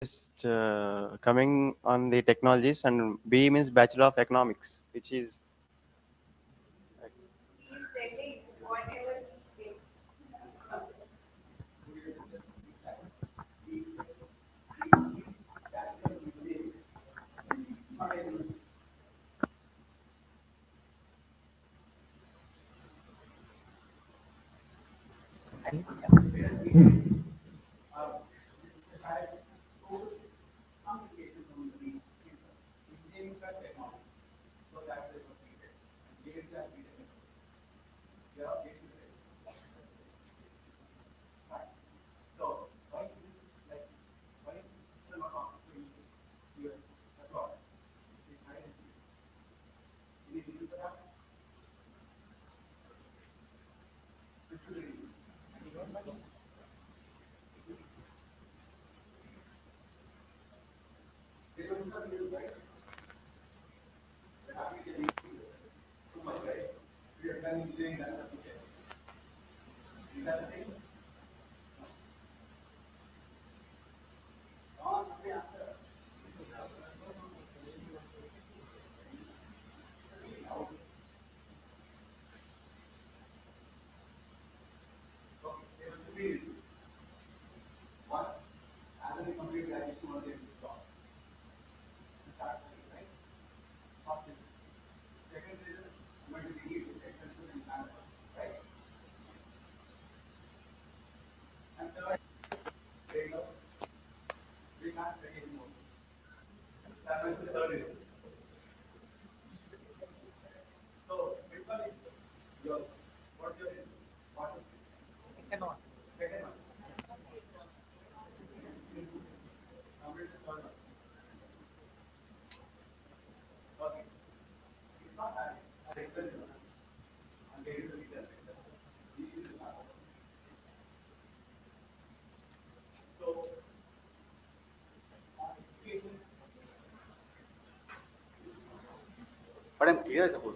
Just coming on the technologies, and B means Bachelor of Economics, which is But I'm clear, I suppose.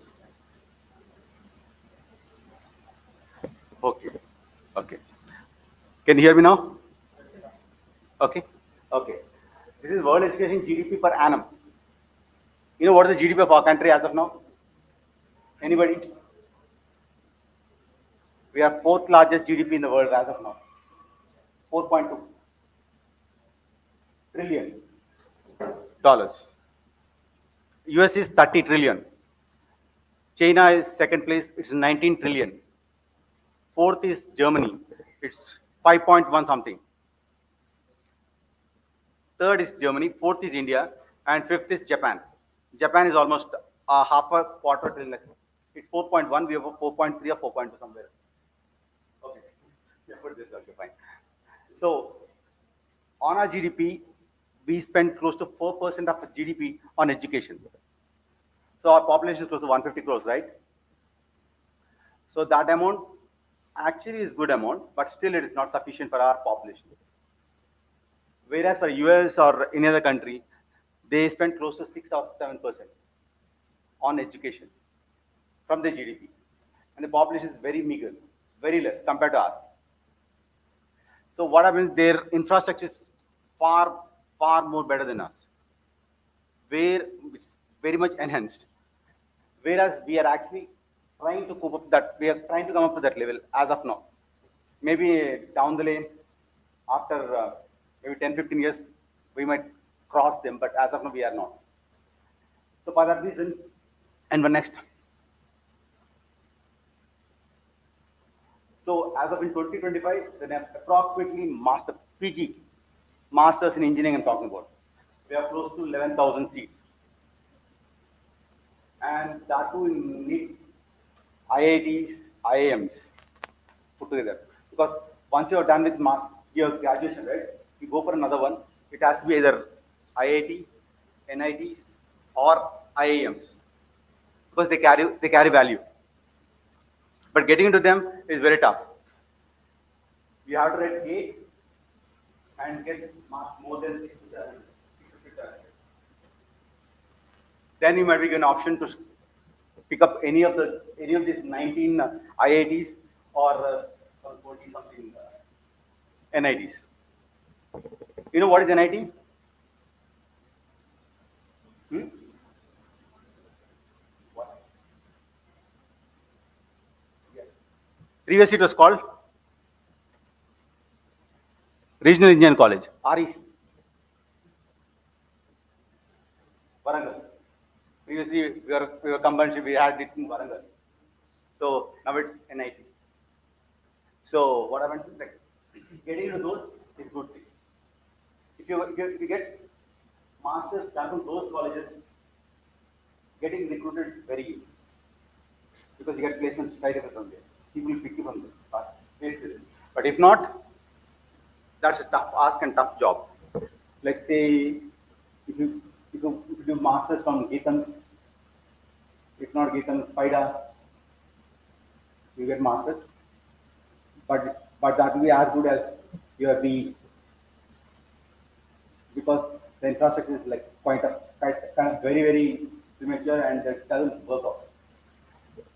Okay. Okay. Can you hear me now? Okay. Okay. This is world education GDP per annum. You know what is the GDP of our country as of now? Anybody? We are fourth largest GDP in the world as of now. 4.2 trillion dollars. US is 30 trillion. China is second place. It's 19 trillion. Fourth is Germany. It's 5.1 something. Third is Germany, fourth is India, and fifth is Japan. Japan is almost half a quarter till next. It's 4.1, we have a 4.3 or 4.2 somewhere. Okay, yeah, put this, okay, fine. So, on our GDP, we spend close to 4% of GDP on education. So, our population is close to 150 crores, right? So, that amount actually is good amount, but still it is not sufficient for our population. Whereas for US or any other country, they spend close to 6 or 7% on education from the GDP. And the population is very meager, very less compared to us. So what happens, their infrastructure is far, far more better than us, where it's very much enhanced. Whereas we are actually trying to cope up that, we are trying to come up to that level as of now. Maybe down the lane, after maybe 10, 15 years, we might cross them, but as of now, we are not. So for that reason, and one next. So as of in 2025, then approximately master PG, masters in engineering I'm talking about. We have close to 11,000 seats. And that too needs IITs, IIMs put together. Because once you are done with your graduation, right, you go for another one. It has to be either IIT, NITs, or IIMs because they carry value. But getting into them is very tough. You have to write GATE and get marks more than 6 to 7. Then you might be given an option to pick up any of these 19 IITs or 40 something NITs. You know what is NIT? Previously it was called Regional Engineering College, REC, Warangal. Previously we were combined, we had it in Warangal. So now it's NIT. So what happens is like getting into those is good thing. If you get masters done from those colleges, getting recruited is very easy because you get placements right away from there. People will pick you from there. But if not, that's a tough ask and tough job. Like say, if you do masters from Geetam, if not Geetam, Spida, you get masters. But that will be as good as your BE because the infrastructure is like kind of very very premature and it doesn't work out.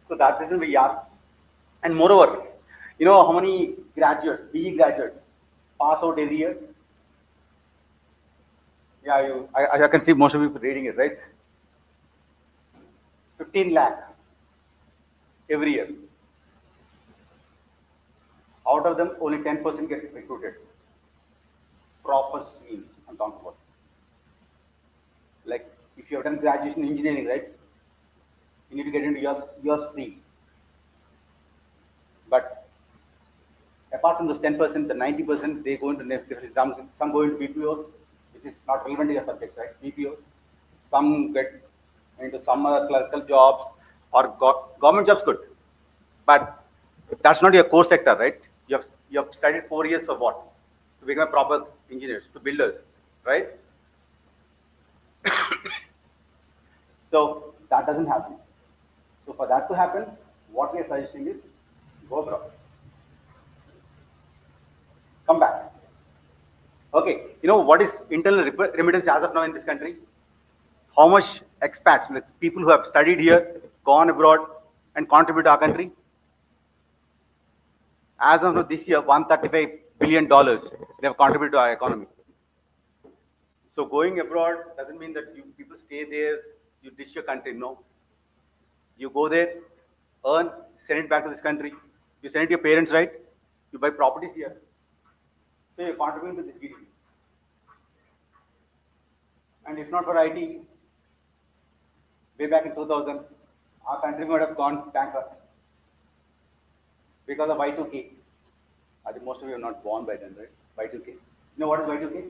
So that reason we ask. And moreover, you know how many graduates, BE graduates, pass out every year? Yeah, I can see most of you reading it, right? 15 lakh every year. Out of them, only 10% get recruited. Proper stream, I'm talking about. Like, if you have done graduation in engineering, right? You need to get into your stream. But apart from those 10%, the 90%, they go into some go into BPOs, which is not relevant to your subject, right? BPOs. Some get into some other clerical jobs or government jobs good. But that's not your core sector, right? You have studied 4 years for what? To become a proper engineers, to builders, right? So that doesn't happen. So for that to happen, what we are suggesting is go abroad. Come back. Okay, you know what is internal remittance as of now in this country? How much expats, like people who have studied here, gone abroad, and contribute to our country? As of now, this year, $135 billion they have contributed to our economy. So going abroad doesn't mean that you people stay there, you ditch your country. No. You go there, earn, send it back to this country. You send it to your parents, right? You buy properties here. So you're contributing to this GDP. And if not for IT, way back in 2000, our country would have gone bankrupt because of Y2K. I think most of you are not born by then, right? Y2K. You know what is Y2K?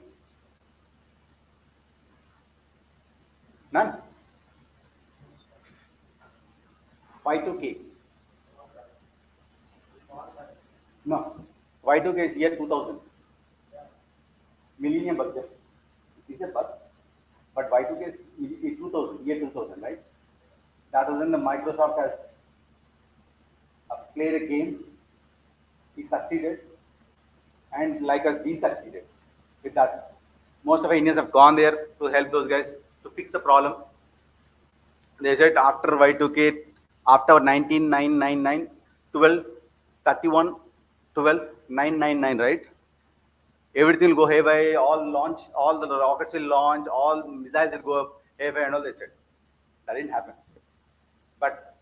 None. Y2K. No. Y2K is year 2000. Millennium budget. It is a bug. But Y2K is 2000, year 2000, right? That was when the Microsoft has played a game. He succeeded. And like us, we succeeded with that. Most of our Indians have gone there to help those guys to fix the problem. They said after Y2K, after 19999, 12, 31, 12, 999, right? Everything will go haywire, all launch, all the rockets will launch, all missiles will go up haywire and all they said. That didn't happen. But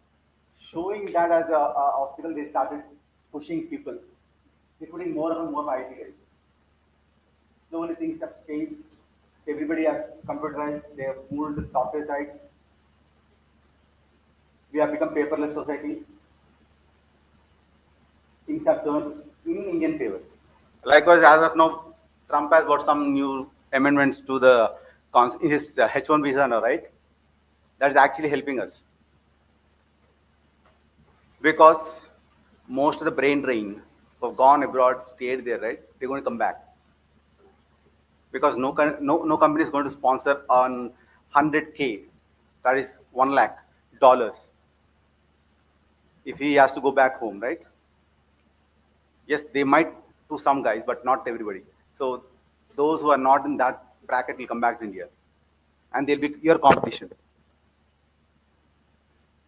showing that as a obstacle, they started pushing people. They're putting more and more IT guys. Slowly things have changed. Everybody has computerized. They have moved to the software side. We have become paperless society. Things have turned in Indian favor. Likewise, as of now, Trump has got some new amendments to the his H1 visa now, right? That is actually helping us because most of the brain drain who have gone abroad, stayed there, right? They're going to come back because no company is going to sponsor on 100K, that is $1 lakh, if he has to go back home, right? Yes, they might to some guys, but not everybody. So those who are not in that bracket will come back to India, and they'll be your competition.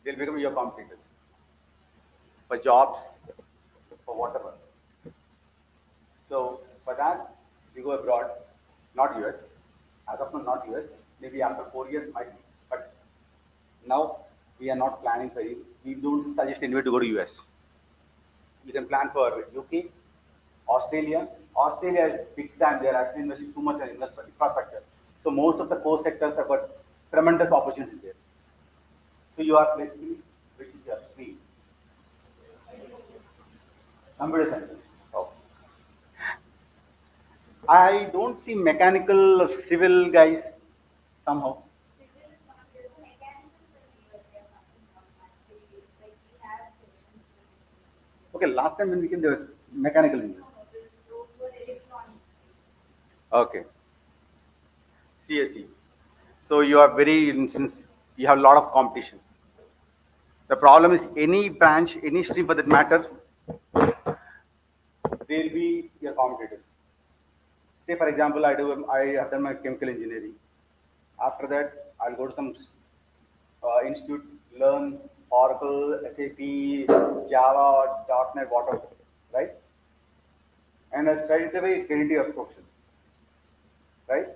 They'll become your competitors for jobs, for whatever. So for that, we go abroad, not US. As of now, not US. Maybe after 4 years might be. But now we are not planning for it. We don't suggest anybody to go to US. You can plan for UK, Australia. Australia is big time. They are actually investing too much in infrastructure. So most of the core sectors have got tremendous opportunities there. So you are basically, which is your stream? Computer science. Oh. I don't see mechanical or civil guys somehow. Okay, last time when we came, there was mechanical engineering. Okay, CSE. So you are very, since you have a lot of competition. The problem is any branch, any stream for that matter, they'll be your competitors. Say for example, I have done my chemical engineering. After that, I'll go to some institute, learn Oracle, SAP, Java, .NET, whatever, right? And I straight away get into your profession, right?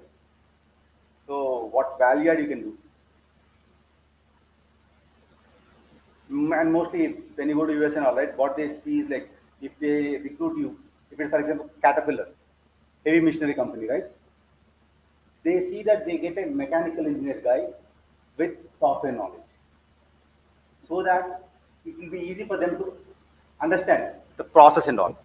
So what value add you can do? And mostly when you go to US and all, right, what they see is like if they recruit you, if it's for example Caterpillar, heavy machinery company, right? They see that they get a mechanical engineer guy with software knowledge, so that it will be easy for them to understand the process and all.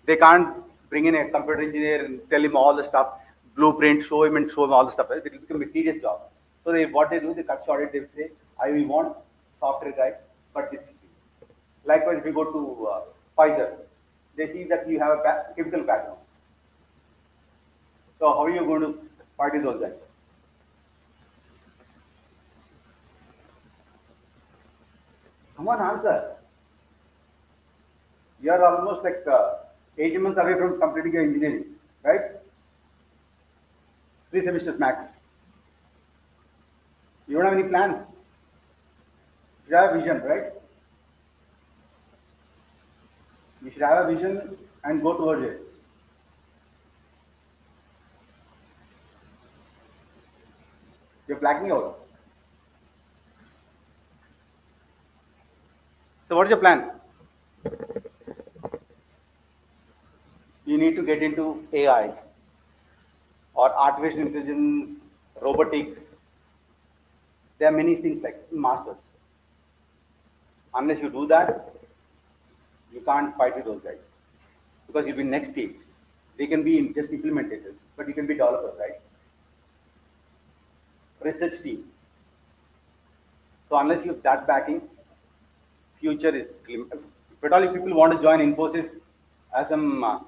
They can't bring in a computer engineer and tell him all the stuff, blueprint, show him and show him all the stuff. Right? It will become a tedious job. So what they do, they cut short it. They say, "I will want software guy, but this." Likewise, if you go to Pfizer, they see that you have a chemical background. So how are you going to fight with those guys? Come on, answer. You are almost like 8 months away from completing your engineering, right? 3 semesters max. You don't have any plans. You have a vision, right? You should have a vision and go towards it. You're blacking out. So what's your plan? You need to get into AI or artificial intelligence, robotics. There are many things like masters. Unless you do that, you can't fight with those guys because you'll be next stage. They can be just implementators, but you can be developers, right? Research team. So unless you have that backing, future is glim. If at all, if people want to join Infosys as some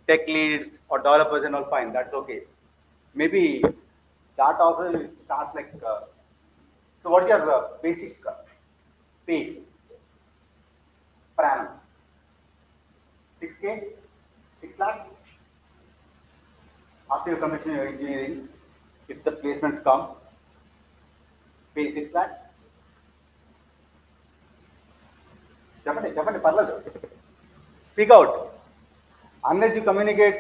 tech leads or developers and all, fine, that's okay. Maybe that also starts like. So what's your basic pay per annum? 6K, 6 lakhs. After you commission your engineering, if the placements come, pay 6 lakhs. చెప్పండి పర్లేదు. Speak out. Unless you communicate,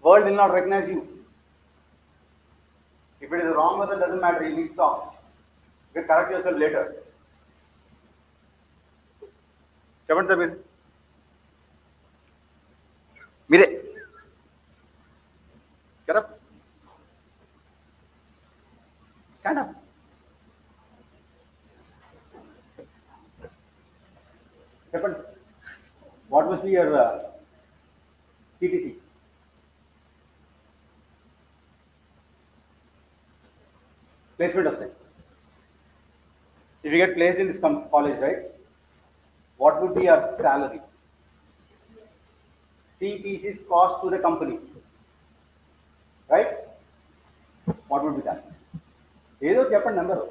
world will not recognize you. If it is a wrong method, doesn't matter. You need to stop. You can correct yourself later. చెప్పండి sir మీరే కదా stand up. చెప్పండి what must be your CTC? Placement వస్తాయి. If you get placed in this college, right? What would be your salary? CTC's cost to the company, right? What would be that? ఏదో చెప్పండి number.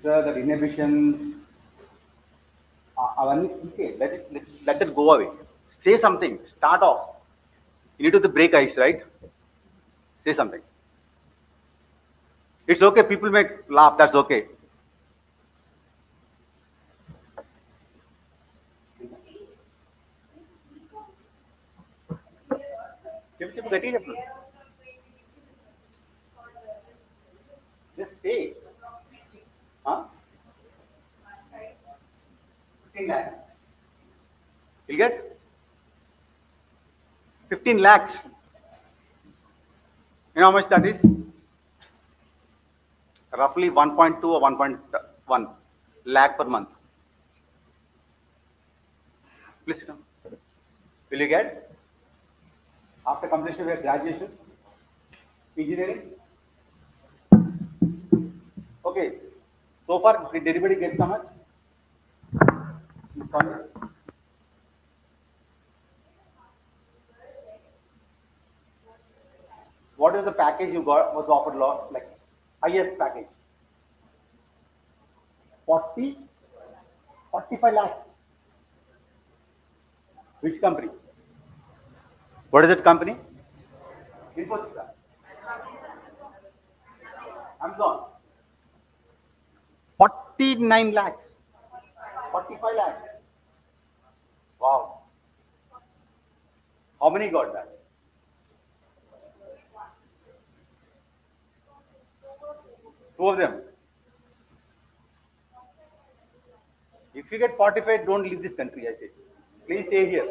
So the inhibitions, అవన్నీ తీసే let it go away. Say something. Start off. You need to break ice, right? Say something. It's okay. People may laugh. That's okay. చెప్పు గట్టిగా చెప్పు. Just say. 15 lakhs. He'll get 15 lakhs. You know how much that is? Roughly 1.2 or 1.1 lakh per month. Please sit down. Will you get? After completion of your graduation, engineering? Okay. So far, did anybody get so much? What is the package you got, was offered, like highest package? 40, 45 lakhs. Which company? What is that company? Infosys. Amazon. 49 lakhs. 45 lakhs. Wow. How many got that? Two of them. If you get 45, don't leave this country, I say. Please stay here.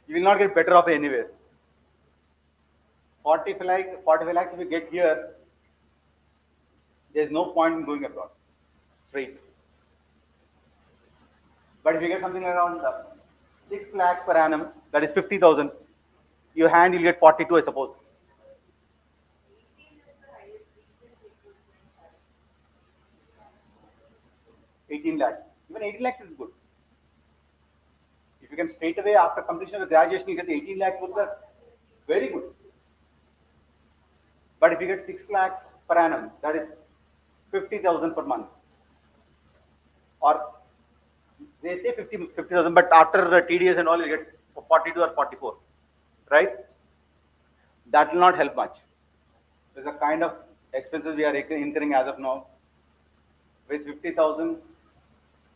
You will not get better off anywhere. 45 lakhs if you get here, there's no point in going abroad. Straight. But if you get something around 6 lakhs per annum, that is 50,000, your hand you'll get 42, I suppose. $18 lakhs. Even 18 lakhs is good. If you can straight away after completion of the graduation, you get 18 lakhs, that's very good. But if you get 6 lakhs per annum, that is 50,000 per month. Or they say 50,000, but after the TDS and all, you get 42 or 44, right? That will not help much. There's a kind of expenses we are incurring as of now. With 50,000,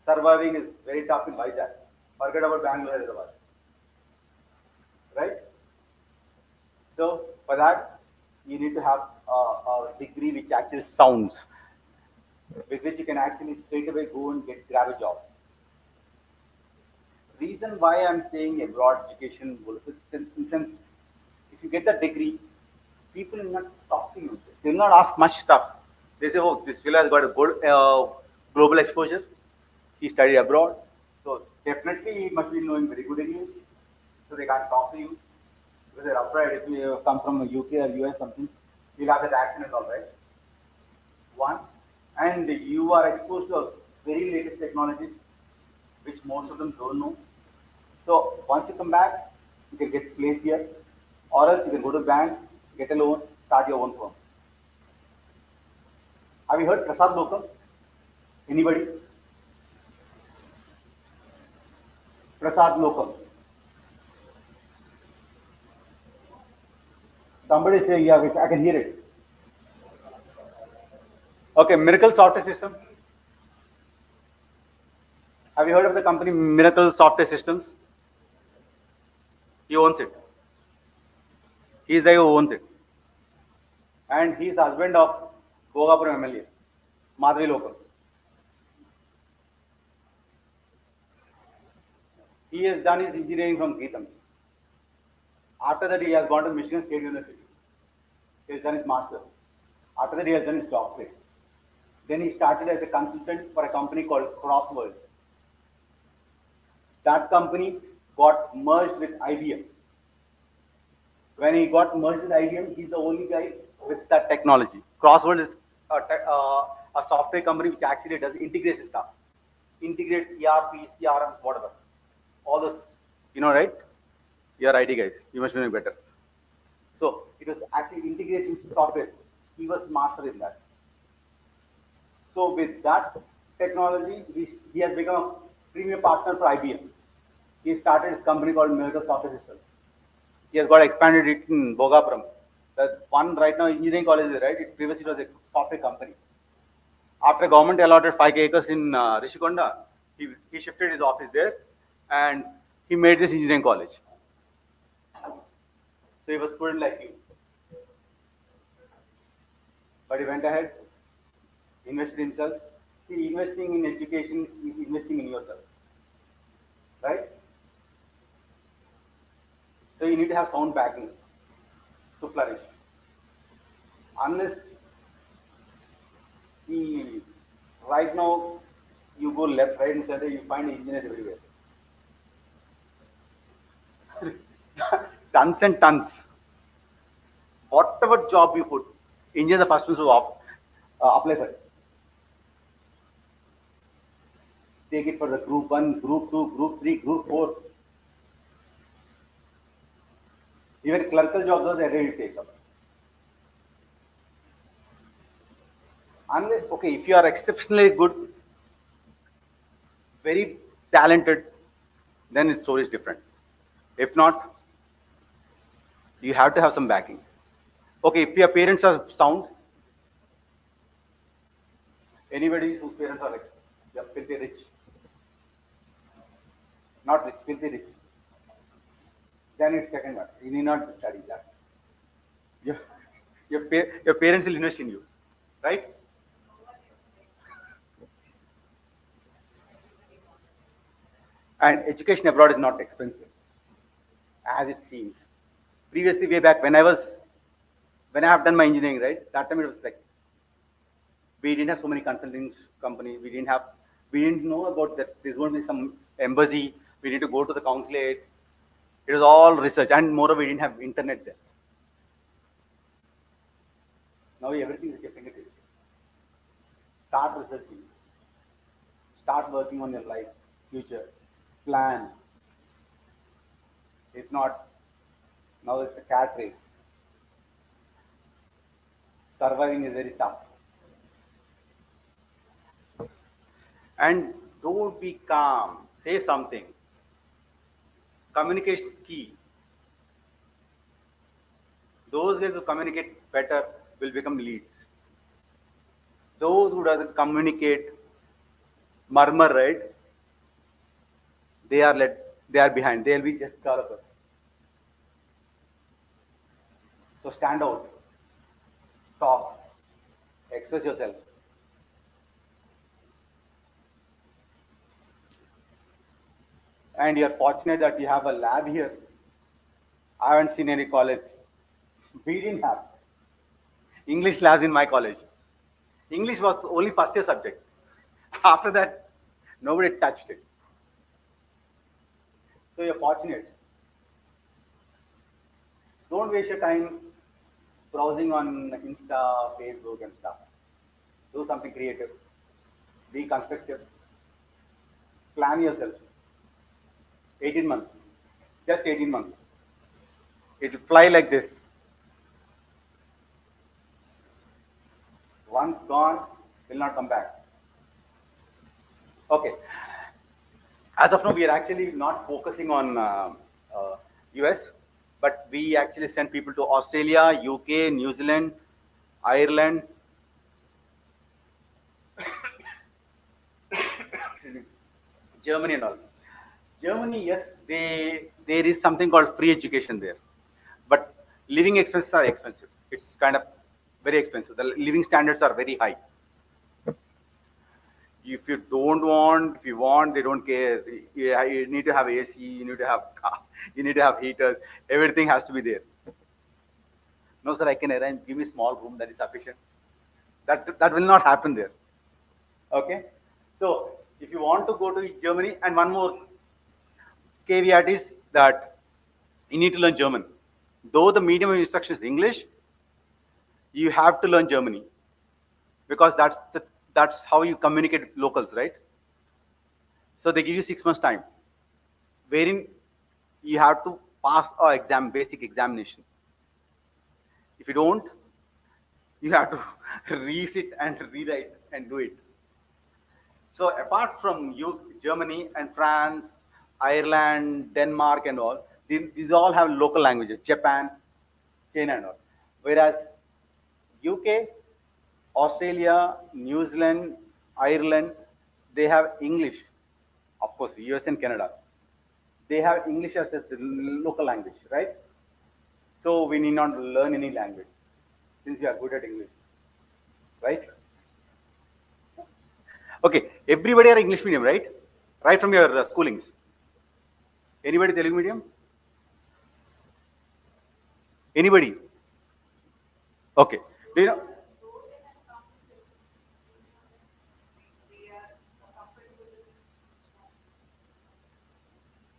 surviving is very tough in Vizag. Forget about Bangalore, Hyderabad. Right? So for that, you need to have a degree which actually sounds, with which you can actually straight away go and grab a job. Reason why I'm saying abroad education, since if you get the degree, people will not talk to you. They will not ask much stuff. They say, oh, this fellow has got a good global exposure. He studied abroad. So definitely he must be knowing very good English. So they can't talk to you. Because they're afraid if you come from UK or US something, you'll have that accent and all, right? One. And you are exposed to very latest technologies, which most of them don't know. So once you come back, you can get placed here, or else you can go to bank, get a loan, start your own firm. Have you heard Prasad Lokam? Anybody? Prasad Lokam. Somebody say, yeah, I can hear it. Okay, Miracle Software System. Have you heard of the company Miracle Software Systems? He owns it. He is the guy who owns it. And he is husband of Bhogapuram MLA, Madhavi Lokam. He has done his engineering from Geetam. After that, he has gone to Michigan State University. He has done his master's. After that, he has done his doctorate. Then he started as a consultant for a company called Crossworld. That company got merged with IBM. When he got merged with IBM, he's the only guy with that technology. Crossworld is a software company which actually does integration stuff. Integrate ERP, CRMs, whatever. All those, you know, right? You're IT guys. You must know better. So it was actually integration software. He was master in that. So with that technology, he has become a premier partner for IBM. He started his company called Miracle Software Systems. He has got expanded it in Bhogapuram. The one right now engineering college is right. Previously it was a software company. After government allotted 5 acres in Rishikonda, he shifted his office there, and he made this engineering college. So he was a student like you. But he went ahead, invested himself, See, investing in education is investing in yourself, right? So you need to have sound backing to flourish. Unless the right now you go left, right, and center, you find engineers everywhere. Tons and tons. Whatever job you put, engineers are the first ones who apply for it. Take it for the group one, group two, group three, group four. Even clerical jobs are they ready to take up. Unless, okay, if you are exceptionally good, very talented, then its story is different. If not, you have to have some backing. Okay, if your parents are sound, anybody whose parents are like they're filthy rich, not rich, filthy rich, then it's second one. You need not study that. Your, your parents will invest in you, right? And education abroad is not expensive, as it seems. Previously, way back when I have done my engineering, right? That time it was like we didn't have so many consulting companies. We didn't know about that. There's going to be some embassy. We need to go to the consulate. It was all research, and moreover, we didn't have internet then. Now everything is at your fingertips. Start researching. Start working on your life, future, plan. If not, now it's a cat race. Surviving is very tough. And don't be calm. Say something. Communication is key. Those guys who communicate better will become leads. Those who doesn't communicate, murmur, right? They are behind. They'll be just developers. So stand out, talk, express yourself. And you're fortunate that you have a lab here. I haven't seen any college. We didn't have English labs in my college. English was only first year subject. After that, nobody touched it. So you're fortunate. Don't waste your time browsing on Insta, Facebook, and stuff. Do something creative. Be constructive. Plan yourself. 18 months. Just 18 months. It will fly like this. Once gone, will not come back. Okay. As of now, we are actually not focusing on US, but we actually send people to Australia, UK, New Zealand, Ireland, Germany, and all. Germany, yes, there is something called free education there, but living expenses are expensive. It's kind of very expensive. The living standards are very high. If you don't want, if you want, they don't care. You need to have AC, you need to have car, you need to have heaters. Everything has to be there. No, sir, I can arrange. Give me a small room that is sufficient. That will not happen there. Okay. So if you want to go to Germany, and one more caveat is that you need to learn German. Though the medium of instruction is English, you have to learn Germany because that's how you communicate with locals, right? So they give you 6 months time, wherein you have to pass a exam, basic examination. If you don't, you have to resit and rewrite and do it. So apart from Germany and France, Ireland, Denmark, and all, these all have local languages. Japan, China, and all. Whereas UK, Australia, New Zealand, Ireland, they have English. Of course, US and Canada, they have English as the local language, right? So we need not learn any language since we are good at English, right? Okay, everybody are English medium, right? Right from your schoolings. Anybody Telugu medium? Anybody? Okay. Do you know?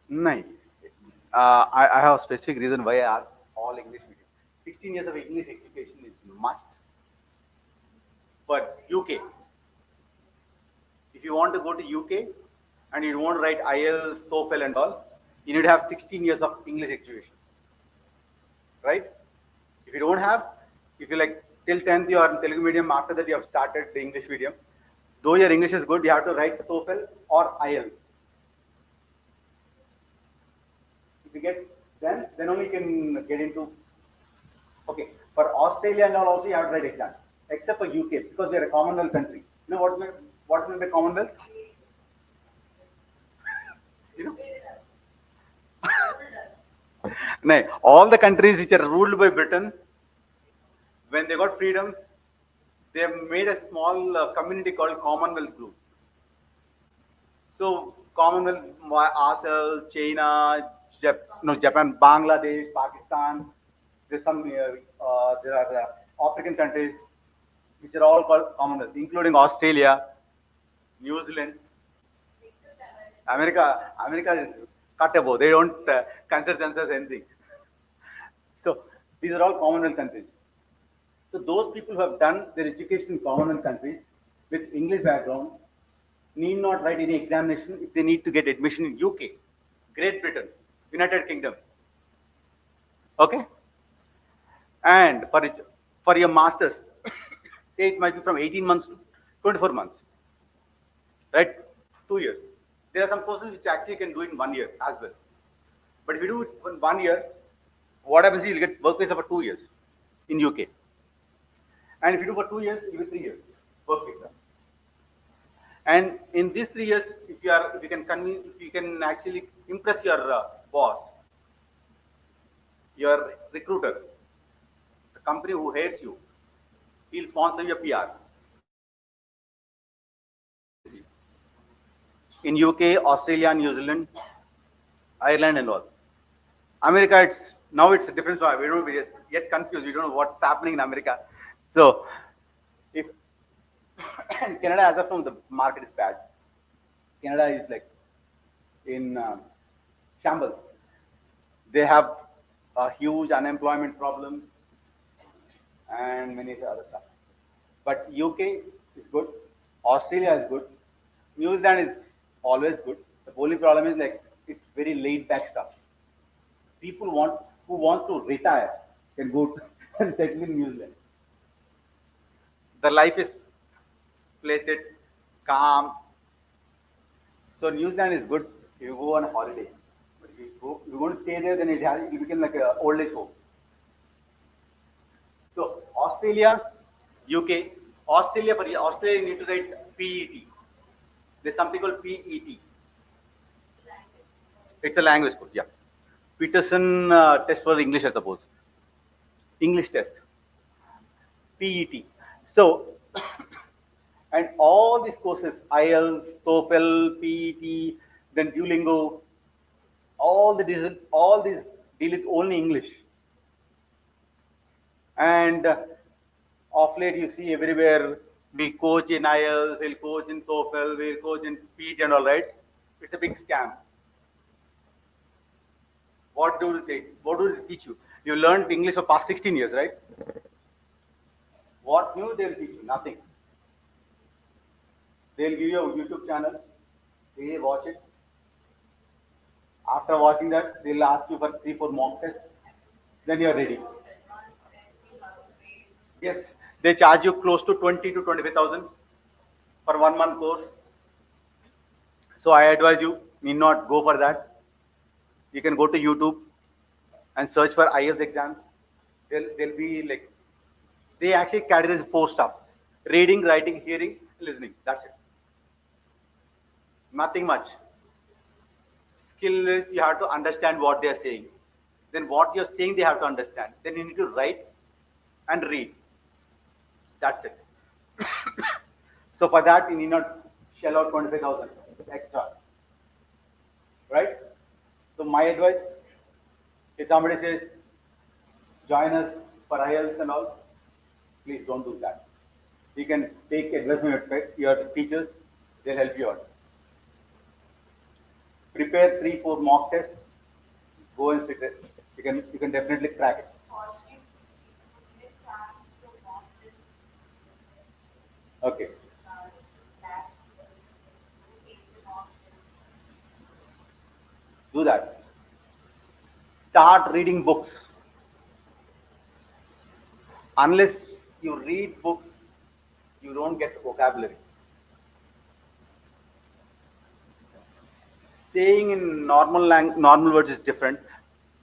No. I have a specific reason why I asked all English medium. 16 years of English education is must. But UK, if you want to go to UK and you want to write IELTS, TOEFL and all, you need to have 16 years of English education. Right? If you don't have, if you like till 10th you are in Telugu medium, after that you have started the English medium. Though your English is good, you have to write TOEFL or IELTS. If you get then only you can get into. Okay, for Australia and all also you have to write exams, except for UK because they are a Commonwealth country. You know what means by Commonwealth? You know, no, all the countries which are ruled by Britain, when they got freedom, they have made a small community called Commonwealth Group. So Commonwealth, ourselves, China, Japan, Bangladesh, Pakistan. There's some there are African countries which are all called Commonwealth, including Australia, New Zealand, America. America is cut above. They don't consider themselves anything. So these are all Commonwealth countries. So those people who have done their education in Commonwealth countries with English background need not write any examination if they need to get admission in UK, Great Britain, United Kingdom. Okay? And for your masters, say it might be from 18 months to 24 months, right? 2 years. There are some courses which actually you can do in 1 year as well. But if you do it in 1 year, what happens is you'll get work visa for 2 years in UK. And if you do for 2 years, you get 3 years work visa. And in these 3 years, if you can actually impress your boss, your recruiter, the company who hires you, he'll sponsor your PR. In UK, Australia, New Zealand, Ireland, and all. America, it's a different story. We don't be just yet confused. We don't know what's happening in America. So, if and Canada, as of now, the market is bad. Canada is like in shambles. They have a huge unemployment problem and many other stuff. But UK is good. Australia is good. New Zealand is always good. The only problem is like it's very laid back stuff. People who want to retire can go to and settle in New Zealand. The life is placid, calm. So New Zealand is good if you go on a holiday. But if you're going to stay there, then it become like an old age home. So Australia, UK, Australia, for Australia, you need to write PET. There's something called PET. It's a language course, yeah. Peterson test for English, I suppose. English test. PET. So, and all these courses, IELTS, TOEFL, PET, then Duolingo, all these deal with only English. And of late, you see everywhere we coach in IELTS, we'll coach in TOEFL, we'll coach in PET and all, right? It's a big scam. What do they teach you? You learned English for past 16 years, right? What new they'll teach you? Nothing. They'll give you a YouTube channel. They watch it. After watching that, they'll ask you for 3-4 mock tests. Then you're ready. Yes, they charge you close to 20 to 25,000 for 1 month course. So I advise you need not go for that. You can go to YouTube and search for IELTS exams. They'll be like, they actually categorize 4 stuff: reading, writing, hearing, listening. That's it. Nothing much. Skill is you have to understand what they are saying. Then what you're saying they have to understand. Then you need to write and read. That's it. So for that you need not shell out 25,000 extra, right? So my advice, if somebody says, join us for IELTS and all, please don't do that. You can take advice from your teachers, they'll help you out. Prepare 3, 4 mock tests, go and sit it. You can definitely crack it. Okay. Do that. Start reading books. Unless you read books, you don't get the vocabulary. Saying in normal words is different.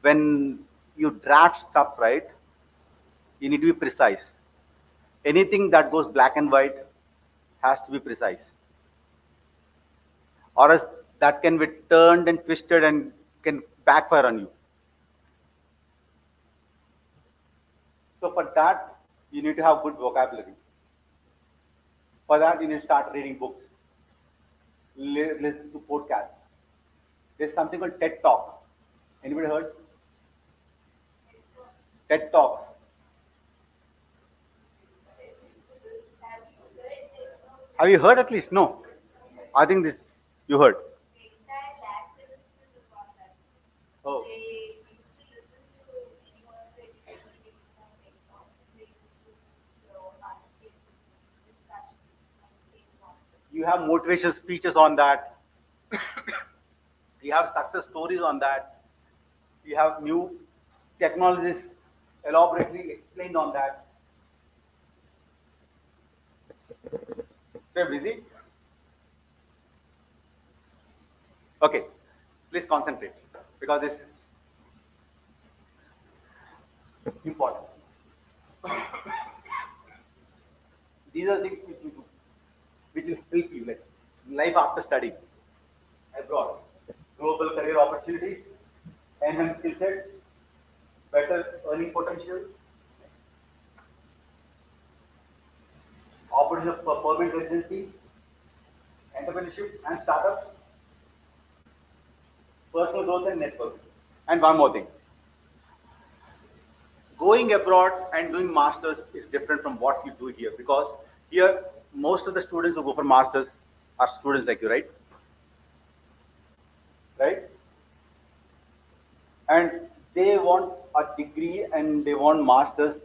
When you draft stuff, right, you need to be precise. Anything that goes black and white has to be precise. Or else that can be turned and twisted and can backfire on you. So for that, you need to have good vocabulary. For that, you need to start reading books, listen to podcasts. There's something called TED Talk. Anybody heard? TED Talk. Have you heard at least? No. I think this you heard. Oh. You have motivational speeches on that. You have success stories on that. You have new technologies elaborately explained on that. So you're busy? Okay, please concentrate because this is important. These are things which you do, which will help you, like life after study, abroad, global career opportunities, enhanced skill sets, better earning potential, opportunity for permanent residency, entrepreneurship and startups, personal growth and networking. And one more thing. Going abroad and doing masters is different from what you do here because here most of the students who go for masters are students like you, right? Right? And they want a degree and they want masters.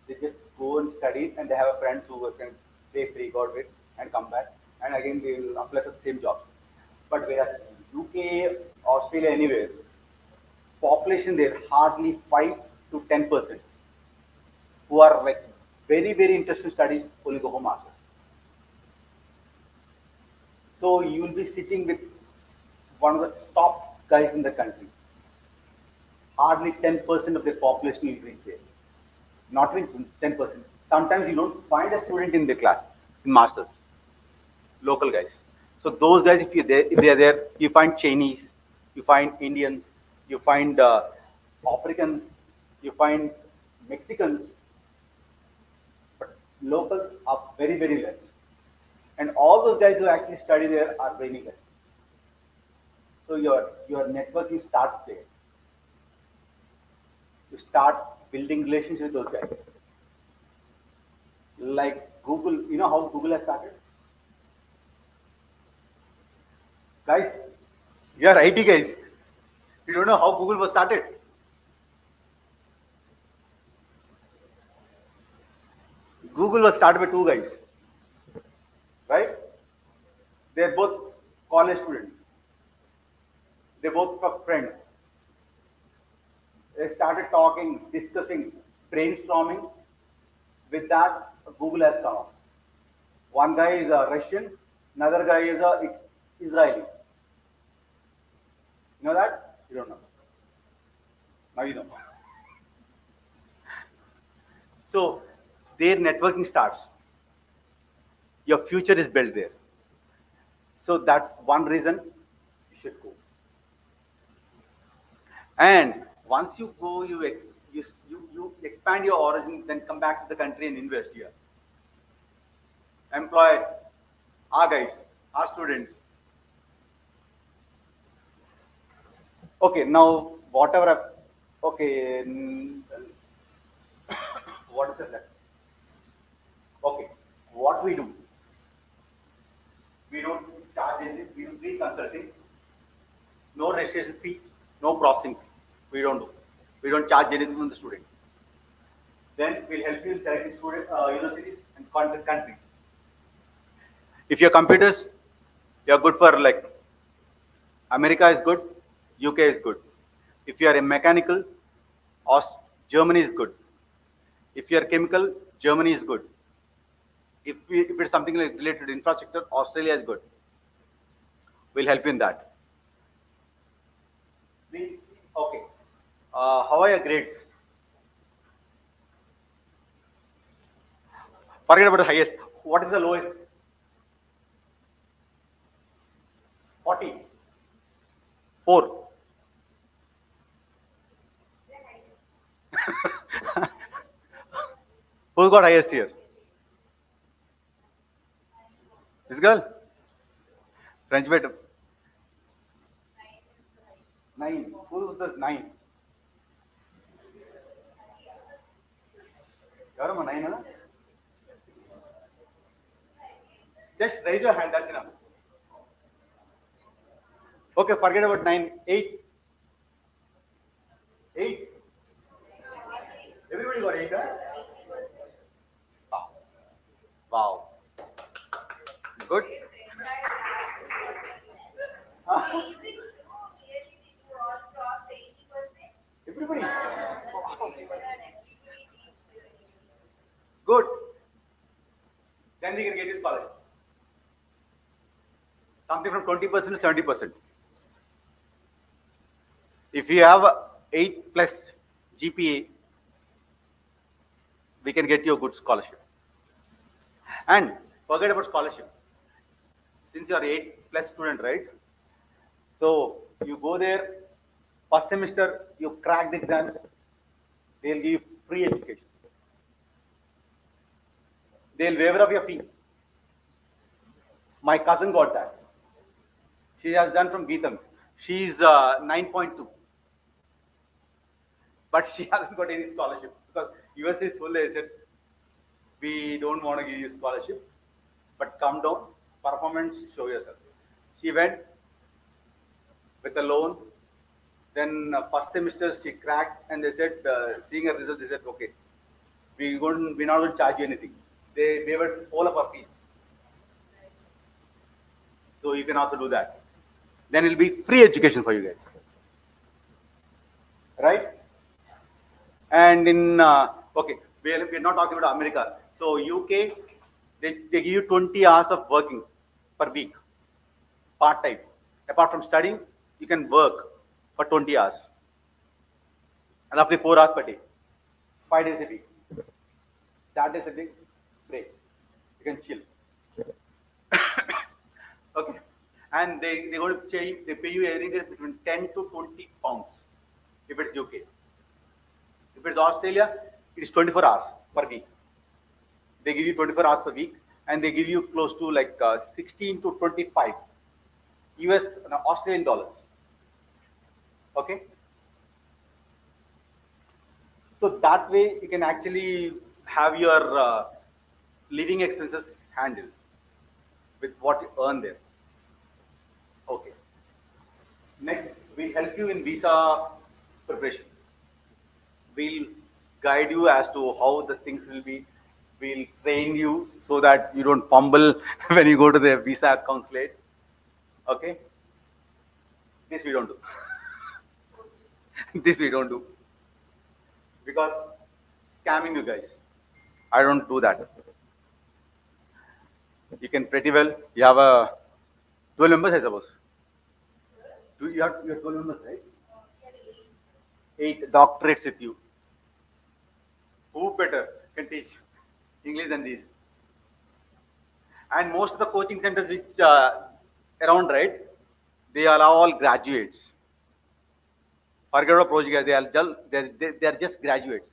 They just go and study and they have friends who can pay free, God it, and come back. And again, they will apply for the same job. But whereas UK, Australia, anywhere, population there hardly 5 to 10% who are like very interested in studies only go for masters. So you will be sitting with one of the top guys in the country. Hardly 10% of the population will reach there. Not even 10%. Sometimes you don't find a student in the class in masters, local guys. So those guys, if they are there, you find Chinese, you find Indians, you find Africans, you find Mexicans, but locals are very less. And all those guys who actually study there are very less. So your networking starts there. You start building relations with those guys. Like Google, you know how Google has started? Guys, you are IT guys. You don't know how Google was started. Google was started by two guys, right? They're both college students. They both were friends. They started talking, discussing, brainstorming. With that, Google has come up. One guy is a Russian, another guy is a Israeli. You know that? You don't know. Now you know. So their networking starts. Your future is built there. So that's one reason you should go. And once you go, you expand your origin, then come back to the country and invest here. Employ our guys. Our students. Okay, now whatever. Okay, what is that? Okay, what we do? We don't charge anything. We do free consulting, no registration fee, no processing fee. We don't do. We don't charge anything from the student. Then we'll help you in selecting student universities and content countries. If your computers, you're good for like America is good, UK is good. If you are a mechanical, Germany is good. If you are chemical, Germany is good. If it's something like related to infrastructure, Australia is good. We'll help you in that. Okay. How are your grades? Forget about the highest. What is the lowest? 40. 4. Who got highest here? This girl? French bit. 9. Who says 9? Yavarama 9 ana? Just raise your hand, that's enough. Okay, forget about 9. 8. 8. Everybody got 8, huh? Ah. Wow. Good. Everybody. Good. Then we can get his college. Something from 20% to 70%. If you have 8 plus GPA, we can get you a good scholarship. And forget about scholarship. Since you are 8 plus student, right? So you go there, first semester, you crack the exams, they'll give you free education. They'll waiver off your fee. My cousin got that. She has done from Geetam. She's 9.2. But she hasn't got any scholarship because US is full. They said, we don't want to give you scholarship, but come down, performance, show yourself. She went with a loan. Then first semester she cracked, and they said, seeing her results, they said, okay, we're not going to charge you anything. They waived all of our fees. So you can also do that. Then it'll be free education for you guys, right? And in okay, we're not talking about America. So UK, they give you 20 hours of working per week, part time. Apart from studying, you can work for 20 hours, and roughly 4 hours per day, 5 days a week. Saturday, Sunday, break. You can chill. Okay, and they going to pay you anything between 10 to 20 pounds if it's UK. If it's Australia, it is 24 hours per week. They give you 24 hours per week, and they give you close to like 16 to 25 US Australian dollars. Okay. So that way you can actually have your living expenses handled with what you earn there. Okay. Next, we'll help you in visa preparation. We'll guide you as to how the things will be. We'll train you so that you don't fumble when you go to the visa consulate. Okay? This we don't do. This we don't do. Because scamming you guys. I don't do that. You can pretty well. You have a 12 members, I suppose. You have 12 members, right? 8 doctorates with you. Who better can teach English than these? And most of the coaching centers which around, right? They are all graduates. Forget about project guys. They are just graduates,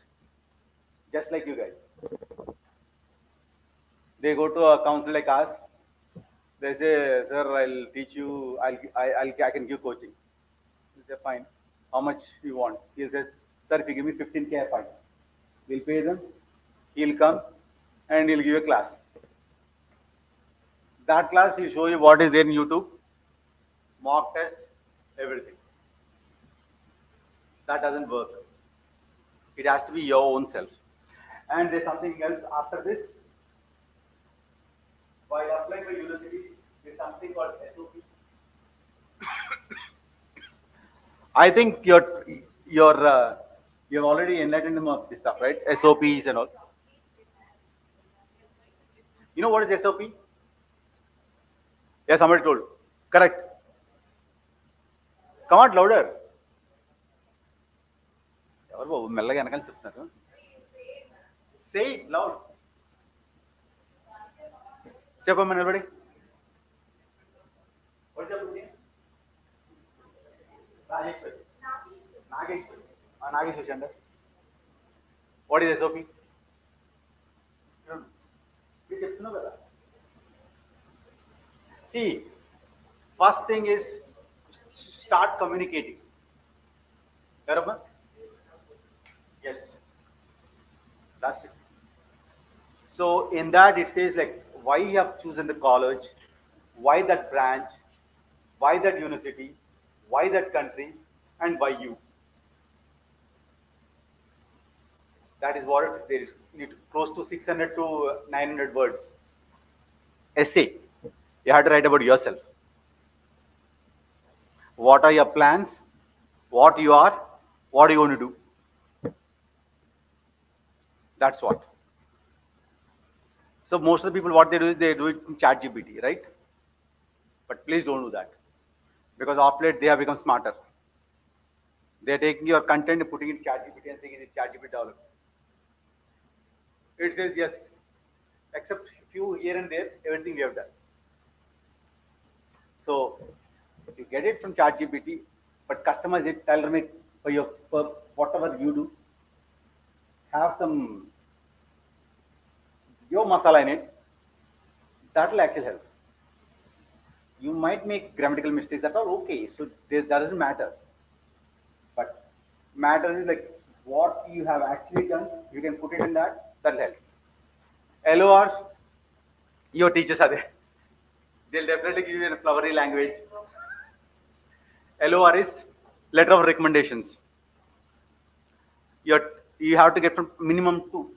just like you guys. They go to a council like us. They say, sir, I'll teach you, I can give coaching. You say, fine. How much you want? He says, sir, if you give me 15K, fine. We'll pay them. He'll come and he'll give you a class. That class will show you what is there in YouTube, mock test, everything. That doesn't work. It has to be your own self. And there's something else after this. While applying for university, there's something called SOP. I think you've already enlightened them of this stuff, right? SOPs and all. You know what is SOP? Yeah, somebody told. Correct. Come out louder. ఎవరు బాబు మెల్లగా వెనకాల చెప్తున్నారు. Say it loud. చెప్పమ్మా నిలబడి. What చెప్పండి? రాజేశ్వరి. నాగేశ్వరి. నాగేశ్వరి అండి. What is SOP? మీరు చెప్తున్నావు కదా. See, first thing is start communicating. Correct? Yes. That's it. So in that it says like why you have chosen the college, why that branch, why that university, why that country, and why you. That is what there is. Need close to 600 to 900 words. Essay. You have to write about yourself. What are your plans? What you are? What are you going to do? That's what. So most of the people, what they do is they do it in ChatGPT, right? But please don't do that, because of late they have become smarter. They are taking your content and putting it in ChatGPT and saying it is ChatGPT developed. It says yes, except few here and there, everything we have done. So you get it from ChatGPT, but customize it, tailor make for whatever you do. Have some your masala in it. That will actually help. You might make grammatical mistakes. That's all okay. So that doesn't matter. But matter is like what you have actually done. You can put it in that. That'll help. LORs, your teachers are there. They'll definitely give you in a flowery language. LOR is letter of recommendations. You have to get from minimum 2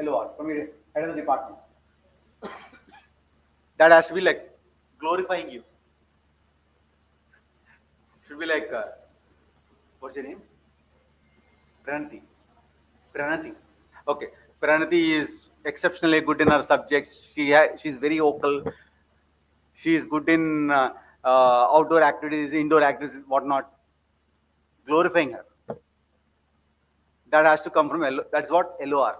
LOR from your head of the department. That has to be like glorifying you. Should be like, what's your name? Pranati. Pranati. Okay. Pranati is exceptionally good in her subjects. She's very vocal. She is good in outdoor activities, indoor activities, whatnot. Glorifying her. That has to come from that's what LOR.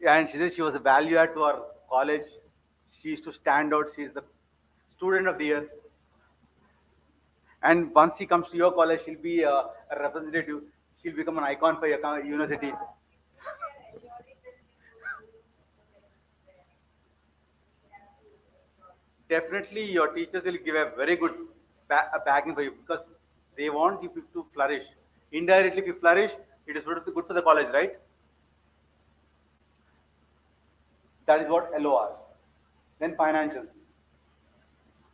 And she says she was a value add to our college. She used to stand out. She is the student of the year. And once she comes to your college, she'll be a representative. She'll become an icon for your university. Definitely, your teachers will give a very good backing for you, because they want you to flourish. Indirectly, if you flourish, it is good for the college, right? That is what LOR. Then financial.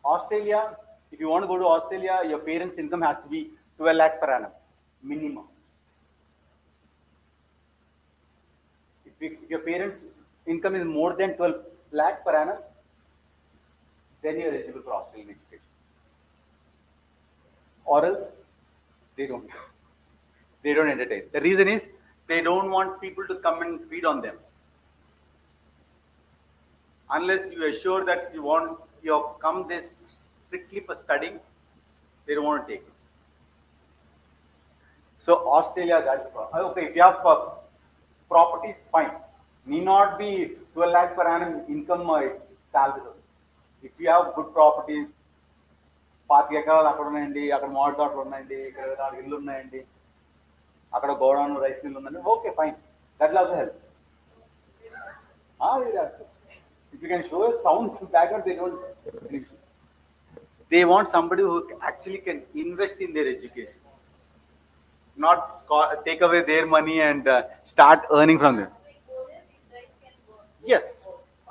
Australia, if you want to go to Australia, your parents' income has to be 12 lakhs per annum, minimum. If your parents' income is more than 12 lakhs per annum, then you are eligible for Australian education. Or else, they don't. They don't entertain. The reason is they don't want people to come and feed on them. Unless you assure that you have come this strictly for studying, they don't want to take it. So Australia, that's okay. If you have properties, fine. Need not be 12 lakhs per annum income salary. If you have good properties, 5 ఎకరాలు అక్కడ ఉన్నాయండి, అక్కడ మామిడి తోటలు ఉన్నాయండి, ఇక్కడ 4 ఇళ్ళు ఉన్నాయండి, అక్కడ గోడౌన్ రైస్ మిల్ ఉందండి, okay fine. That will also help. If you can show a sound background, they don't. They want somebody who actually can invest in their education, not take away their money and start earning from them. Yes,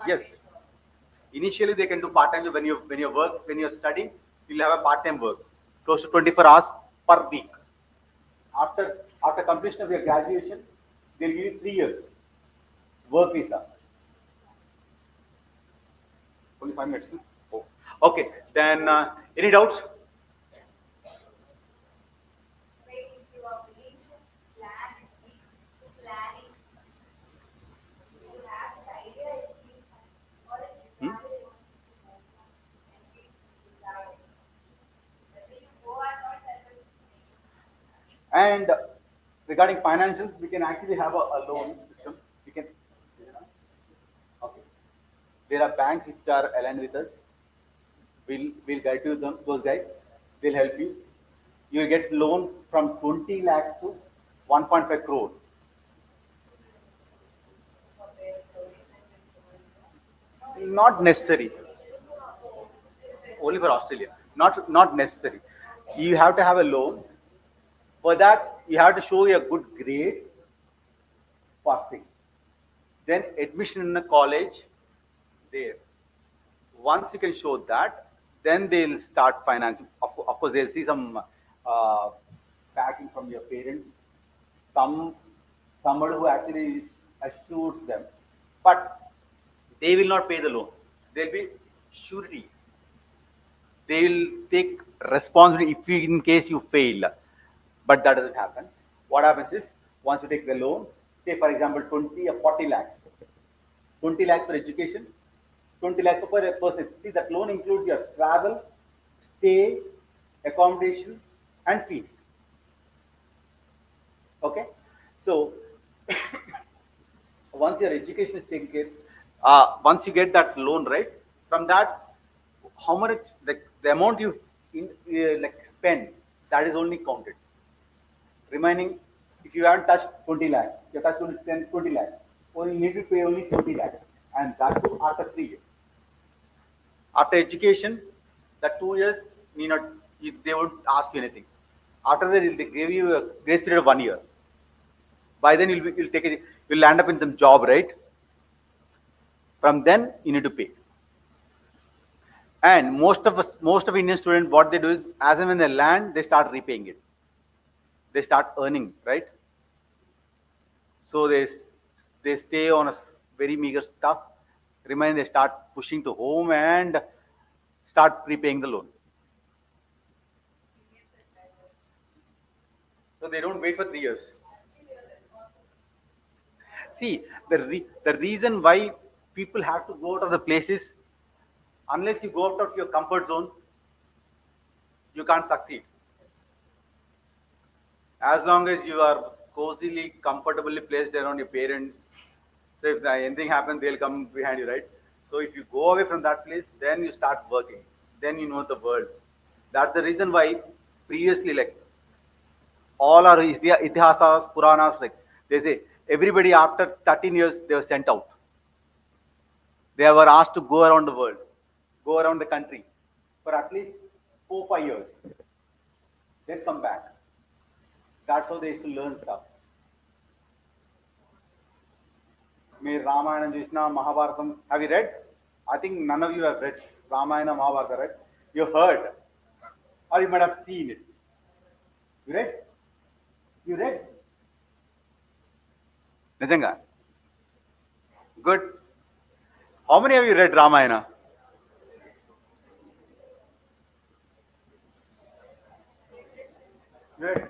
yes. Initially, they can do part time when you're studying. You'll have a part time work, close to 24 hours per week. After completion of your graduation, they'll give you 3 years work visa. Only 5 minutes. Oh. Okay. Then any doubts? Hmm? And regarding financials, we can actually have a loan system. We can. Okay. There are banks which are aligned with us. We'll guide you those guys. They'll help you. You will get loan from 20 lakhs to 1.5 crore. Not necessary. Only for Australia. Not necessary. You have to have a loan. For that, you have to show a good grade, passing. Then admission in a college there. Once you can show that, then they'll start financing. Of course, they'll see some backing from your parents, someone who actually assures them, but they will not pay the loan. They'll be sureties. They will take responsibility if you, in case you fail. But that doesn't happen. What happens is once you take the loan, say for example 20 or 40 lakhs, 20 lakhs for education, 20 lakhs per person. See, that loan includes your travel, stay, accommodation, and fees. Okay, so once your education is taken care, once you get that loan, right? From that, how much the amount you like spend, that is only counted. Remaining, if you haven't touched 20 lakhs, you touched only 10, 20 lakhs, only you need to pay only 20 lakhs, and that too after 3 years. After education, that 2 years, not, they won't ask you anything. After that, they give you a grace period of 1 year. By then, you'll land up in some job, right? From then, you need to pay. And most of Indian students, what they do is, as and when they land, they start repaying it. They start earning, right? So they stay on a very meager stuff. Remain, they start pushing to home and start prepaying the loan. So they don't wait for 3 years. See, the reason why people have to go out of the places, unless you go out of your comfort zone, you can't succeed. As long as you are cozily, comfortably placed around your parents, so if anything happens, they'll come behind you, right? So if you go away from that place, then you start working. Then you know the world. That's the reason why previously, like all our itihasas, Puranas, like they say, everybody after 13 years they were sent out. They were asked to go around the world, go around the country for at least 4-5 years. Then come back. That's how they used to learn stuff. May Ramayana, Krishna, Mahabharatam. Have you read? I think none of you have read Ramayana, Mahabharata, right? You heard, or you might have seen it. You read? You read? Nijanga. Good. How many of you read Ramayana? Read.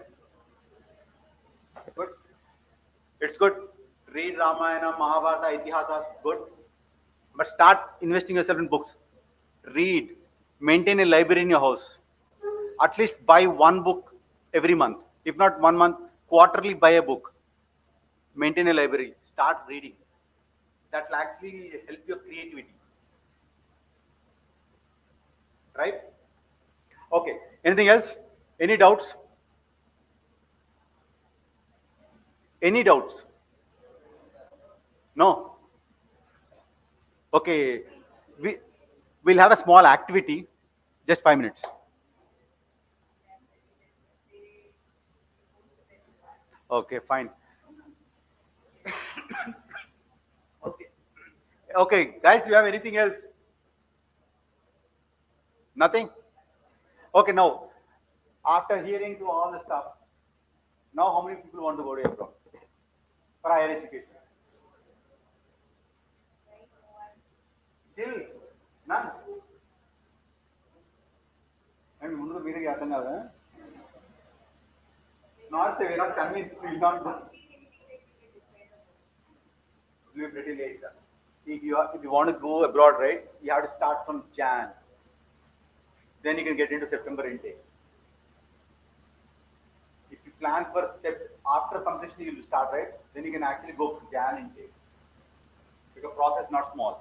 Good. It's good. Read Ramayana, Mahabharata, Itihasas. Good. But start investing yourself in books. Read. Maintain a library in your house. At least buy one book every month. If not 1 month, quarterly buy a book. Maintain a library. Start reading. That will actually help your creativity. Right? Okay. Anything else? Any doubts? Any doubts? No? Okay, we we'll have a small activity, just 5 minutes. Okay, fine. Okay, okay, guys, do you have anything else? Nothing. Okay, now after hearing to all the stuff, now how many people want to go to abroad for higher education? Still none. And ముందు మీరే అర్థం కాదా? Not say we're not convinced. We'll not go. It'll be pretty late. If you want to go abroad, right, you have to start from Jan. Then you can get into September intake. If you plan for step after completion, you will start, right? Then you can actually go for Jan intake. Because process is not small.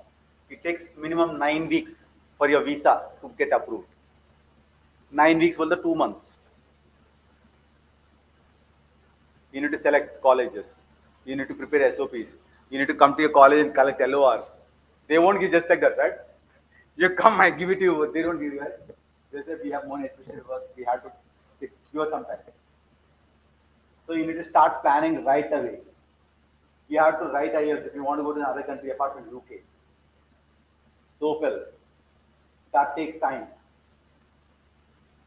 It takes minimum 9 weeks for your visa to get approved. 9 weeks for the 2 months. You need to select colleges. You need to prepare SOPs. You need to come to your college and collect LORs. They won't give just like that, right? You come, I give it to you. They don't give you, right? They say we have more especially work. We have to secure some time. So you need to start planning right away. You have to write IELTS if you want to go to another country apart from UK. TOEFL. That takes time.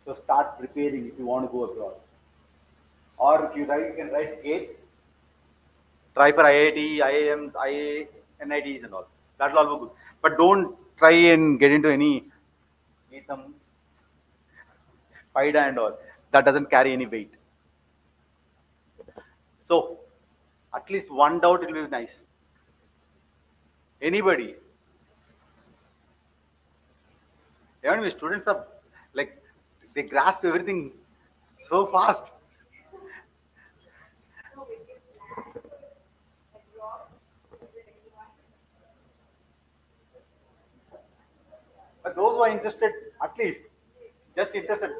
So start preparing if you want to go abroad. Or if you write, you can write GATE. Try for IIT, IIMs, IA, NITs and all. That will all be good. But don't try and get into any Neetham, FIDA and all. That doesn't carry any weight. So, at least one doubt it will be nice. Anybody? Even students are like, they grasp everything so fast. But those who are interested, at least, just interested,